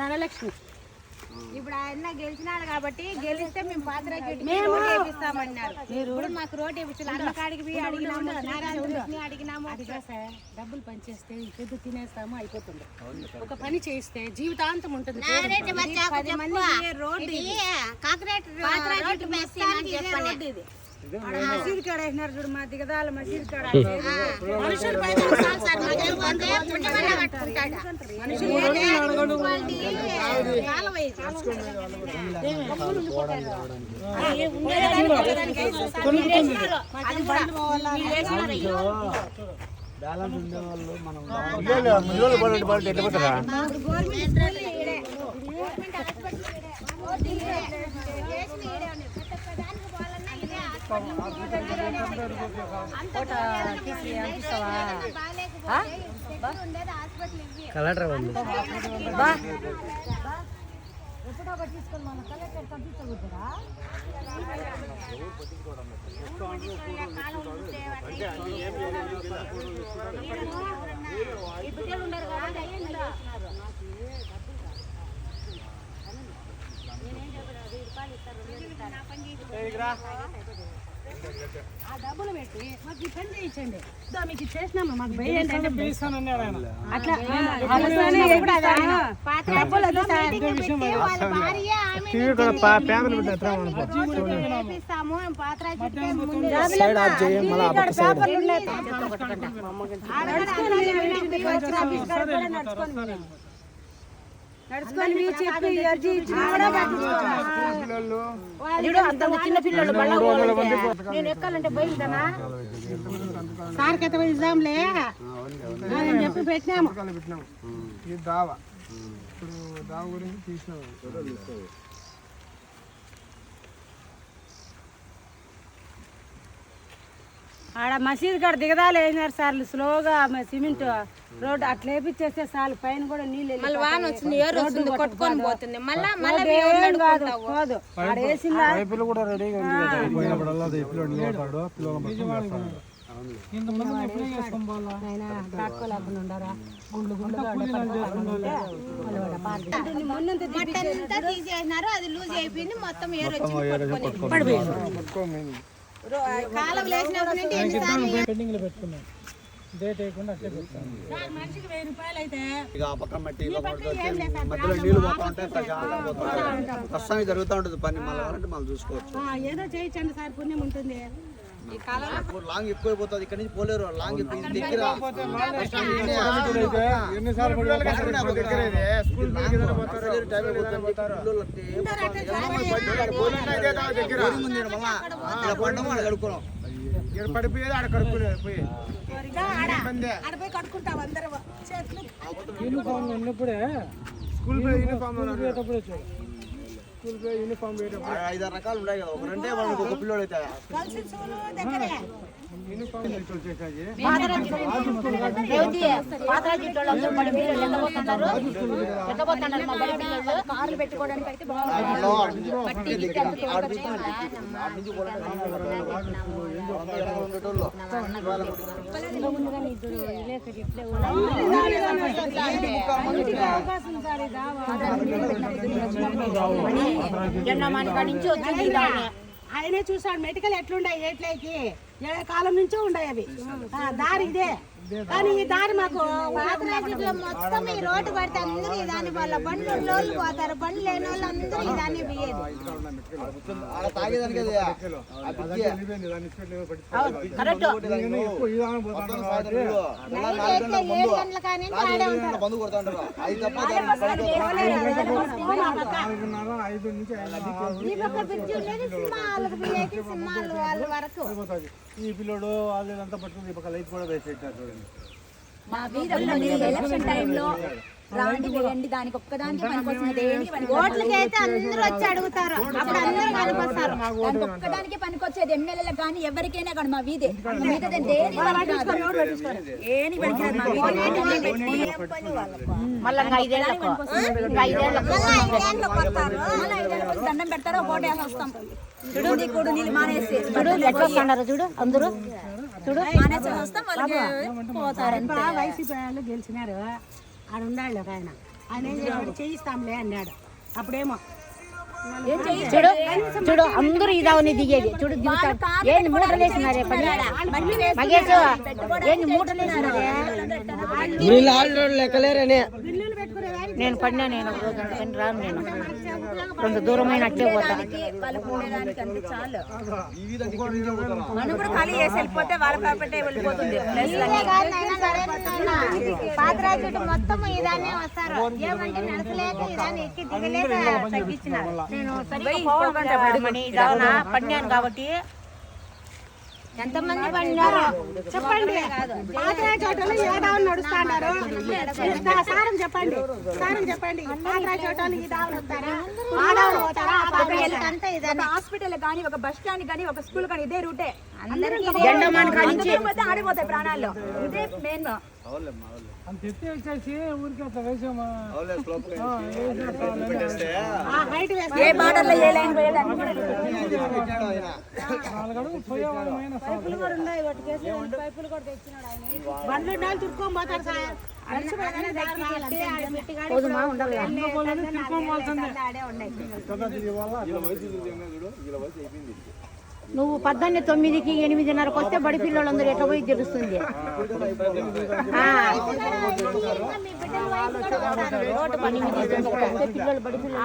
ధనలక్ష్మి. ఇప్పుడు ఆయన గెలిచినాడు కాబట్టి గెలిస్తే మేము పాత్రకి ఇస్తామన్నారు. ఇప్పుడు మాకు రోడ్ వేయించాలి. అన్న కాడికి పోయి అడిగినాము, అడిగినాము. డబ్బులు పనిచేస్తే ఇంకెందుకు తినేస్తాము అయిపోతుంది. ఒక పని చేస్తే జీవితాంతం ఉంటుంది. రోడ్డు మసీద్ కాడ వేసినారు చూడు, మా దిగదాల మసీద్ కాడ మనుషులు బ్యాలెన్స్ ఉండే వాళ్ళు మనం కలెక్టర్ ఎప్పుడో తీసుకొని మన కలెక్టర్ పంపించకూడదా? ఆ డబ్బులు పెట్టి మాకు ఈ పని చేయించండి. మీకు చేసినాము, మాకు అట్లా చిన్న పిల్లలు నేను ఎక్కాలంటే బయలుదేనా సార్ కథ ఇద్దాంలే అని చెప్పి పెట్టినాము. దావా ఇప్పుడు దావ గురించి తీసినాము. ఆడ మసీద్ కాడ దిగదాలు వేసినారు సార్, స్లోగా సిమెంట్ రోడ్డు అట్లా వేపించేస్తే చాలు. పైన కూడా నీళ్ళు కొట్టుకొని పోతుంది. పోదు ఆడ వేసిందా తీసేసినారు. అది లూజ్ అయిపోయింది మొత్తం. కాలం లేచినప్పటి నుండి మనిషికి 1000 రూపాయలు అయితే మధ్యలో నీళ్లు పోతా ఉంటాయి, ప్రస్తుతానికి జరుగుతూ ఉంటుంది పని. మళ్ళీ మనం చూసుకోవచ్చు. ఏదో చేయించండి సార్, పుణ్యం ఉంటుంది. లాంగ్ ఎక్కువైపోతుంది, ఇక్కడ నుంచి పోలేరు. లాంగ్ దగ్గర పడిపోయేది ఆడ కడుక్కునేది పోయి యూనిఫామ్ ఉన్నప్పుడే స్కూల్ యూనిఫామ్ యూనిఫామ్ 5-6 రకాలు ఉన్నాయి కదా. ఒక రెండే వాళ్ళకి ఒక పిల్లోడు అయితే కార్లు పెట్టుకోవడానికి అయితే ఆయనే చూసాడు మెడికల్ ఎట్లుండాయి, ఎట్లకి ఏ కాలం నుంచో ఉండాయి అవి. దారి ఇదే, కానీ ఈ దారి మాకు మొత్తం ఈ రోడ్డు పడితే అందరూ దాని వల్ల బండ్లు వాళ్ళు పోతారు. బండ్లు లేని వాళ్ళు అందరూ ఈ దాన్ని పోయేది. ఈ పిల్లడు వాళ్ళంతా పట్టుకుని లైట్ కూడా వేసేటారు చూడండి. మా వీధుల్లో ఎలక్షన్ టైంలో రాండి వేయండి, దానికి ఒక్కదానికి పనికొస్తుంది. ఓట్లకి అయితే అందరూ వచ్చి అడుగుతారు, అప్పుడు అందరూ పనికొస్తారు. దానికి ఒక్కదానికి పనికొచ్చేది ఎమ్మెల్యేలకు కానీ ఎవరికైనా కానీ మా వీధి మీద దేని దండం పెడతారో ఓటు వేసి వస్తాం. చూడు నీళ్ళు మానేసి చూడు అందరూ చూడు మానేసి వస్తాం. వాళ్ళకి పోతారు. వైసీపీ వాళ్ళు గెలిచినారు, ఆడ ఉండాలి ఒక ఆయన ఆయన ఏం చేశాడు, చేయిస్తాంలే అన్నాడు. అప్పుడేమో చూడు చూడు అందరూ ఇదావని దిగేది చూడు దిగుతాడు. ఏంది మూటలు వేసినారే పని మగేష్, ఏంది మూటలు వేసినారే? నేను పడినా, నేను ఒక రోజు అందుకని రాను. నేను కొంత దూరమైన అట్లే పోతా. వాళ్ళకు ఉండేదానికి అంతే చాలు. మనం కూడా ఖాళీ చేసి వెళ్ళిపోతే వాళ్ళ ప్రాపర్టీ వెళ్ళిపోతుంది. పాతరాజు మొత్తం ఇదానే వస్తారు. ఏమంటే నడచలేక ఇదాన్ని ఎక్కి దిగలేక తగ్గించినారు. నేను సరిగ్గా ఇదావనా పడినాను కాబట్టి. ఎంతమంది పడినారు చెప్పండి. పాతరాజు ఆటోలు ఏడావని నడుస్తాడారు. సారం చెప్పండి, సారం చెప్పండి. పాతరాజు ఆటోలు ఈ దావలు వస్తారా, ఆడవాళ్ళు పోతారా? అంతా ఇదానే. హాస్పిటల్ కానీ, ఒక బస్ స్టాండ్ కానీ, ఒక స్కూల్ కానీ ఇదే రూటే. ఆడిపోతాయి ప్రాణాల్లో. ఇదే మెయిన్. అంత ఎత్తి వచ్చేసి ఊరికి అట్లా వేసామా ఏ బార్డర్లో ఏ లైన్ పోయేదాన్ని కూడా బండ్లు ఉండాలి, తురుక్కొని పోతారు సార్. నువ్వు 19:09కి 8:30కి వస్తే బడి పిల్లలందరూ ఎట్లా పోయి తెలుస్తుంది. రోడ్డు పని పిల్లలు బడి పిల్లలు